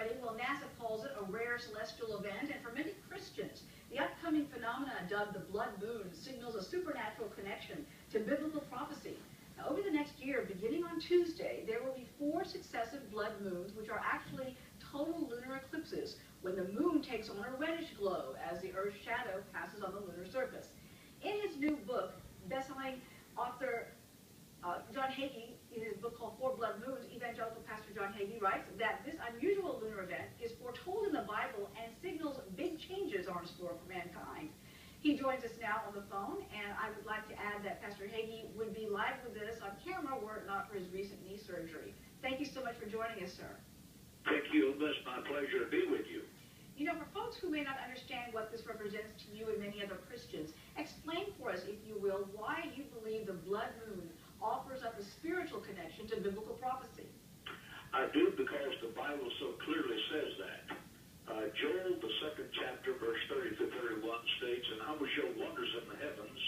wedding? Well, NASA calls it a rare celestial event, and for many Christians, the upcoming phenomena dubbed the blood moon signals a supernatural connection to biblical prophecy. Now, over the next year, beginning on Tuesday, there will be 4 successive blood moons, which are actually total lunar eclipses, when the moon takes on a reddish glow as the Earth's shadow passes on the lunar surface. In his new book, best-selling author John Hagee, in his book called Four Blood Moons, evangelical pastor John Hagee writes that this unusual lunar event is foretold in the Bible and signals big changes are in store for mankind. He joins us now on the phone, and I would like to add that Pastor Hagee would be live with us on camera were it not for his recent knee surgery. Thank you so much for joining us, sir. Thank you. It's my pleasure to be with you. You know, for folks who may not understand what this represents to you and many other Christians, explain for us, if you will, why you believe the blood moon offers up a spiritual connection to biblical prophecy. I do, because the Bible so clearly says that. Joel, the 2nd chapter, verse 30 to 31 states, "And I will show wonders in the heavens.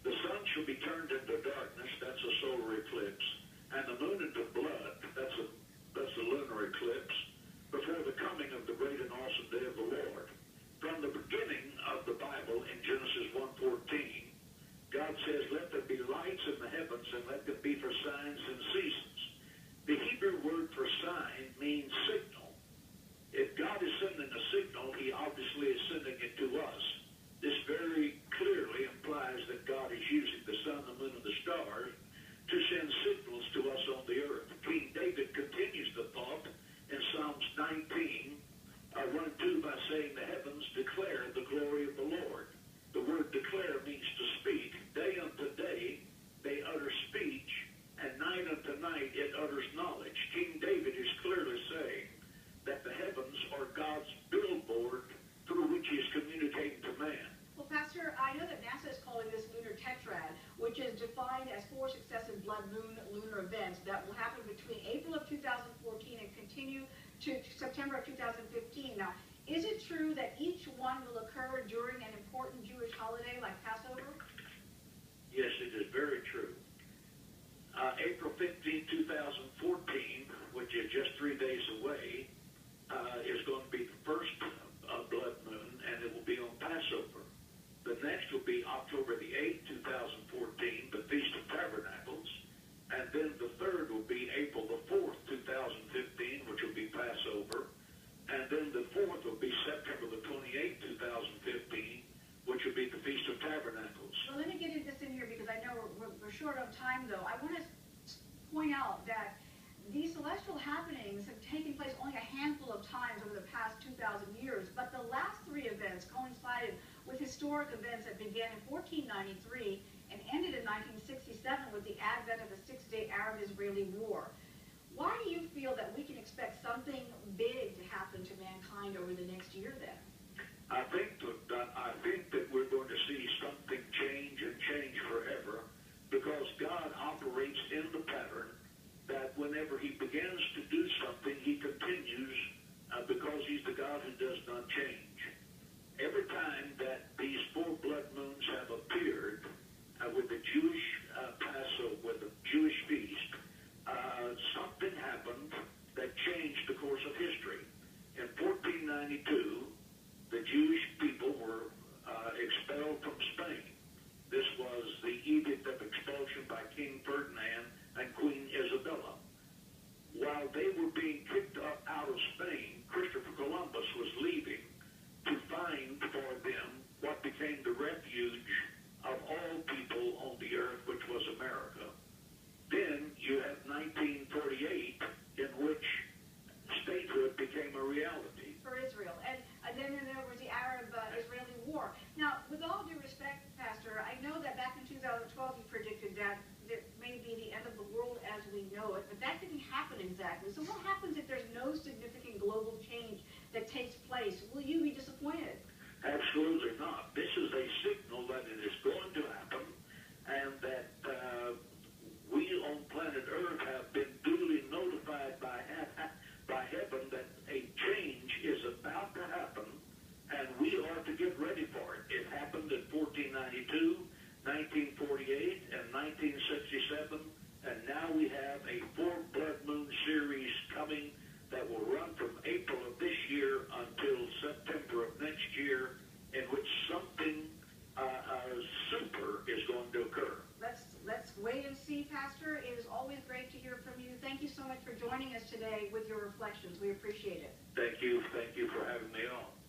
The sun shall be turned into darkness," that's a solar eclipse, "and the moon into blood," that's a lunar eclipse, "before the coming of the great and awesome day of the Lord." From the beginning of the Bible, in Genesis 1:14, God says, "Let there be lights in the heavens, and let them be for signs and seasons." The Hebrew word for sign means signal. If God is sending a signal, he obviously is sending it to us. This very clearly implies that God is using the sun, the moon, and the stars to send signals to us on the earth. King David continues the thought in Psalms 19, 1-2, by saying, "The heavens declare the glory of the Lord." The word declare means to speak. Day unto day they utter speech, and night unto night it utters knowledge. King David is clearly saying that the heavens are God's billboard through which he is communicating to man. Well, Pastor, I know that NASA is calling this lunar tetrad, which is defined as 4 successive blood moon lunar events that will happen between April of 2014 and continue to September of 2015. Now, is it true that each one will occur during an important Jewish holiday like Passover? Yes, it is very true. April 15, 2014, which is just 3 days away, is going to be the first blood moon, and it will be on Passover. The next will be October the 8th, 2014, the Feast of Tabernacles. And then the third will be April the 4th, 2015, which will be Passover. And then the fourth will be September the 28th, 2015, which will be the Feast of Tabernacles. Well, let me get this in here because I know we're short on time, though. I want to point out that these celestial happenings have taken place only a handful of times over the past 2,000 years, but the last 3 events coincided with historic events that began in 1493 and ended in 1967 with the advent of the 6-day Arab-Israeli War. Why do you feel that we can expect something big to happen to mankind over the next year, then? I think that we're going to see something change and change forever, because God operates in the pattern that whenever he begins to do something, he continues, because he's the God who does not change. Every time that these 4 blood moons have appeared with the Jewish Passover, with the Jewish feast, something happened that changed the course of history. In 1492, until September of next year, in which something super is going to occur. Let's wait and see, Pastor. It is always great to hear from you. Thank you so much for joining us today with your reflections. We appreciate it. Thank you for having me on.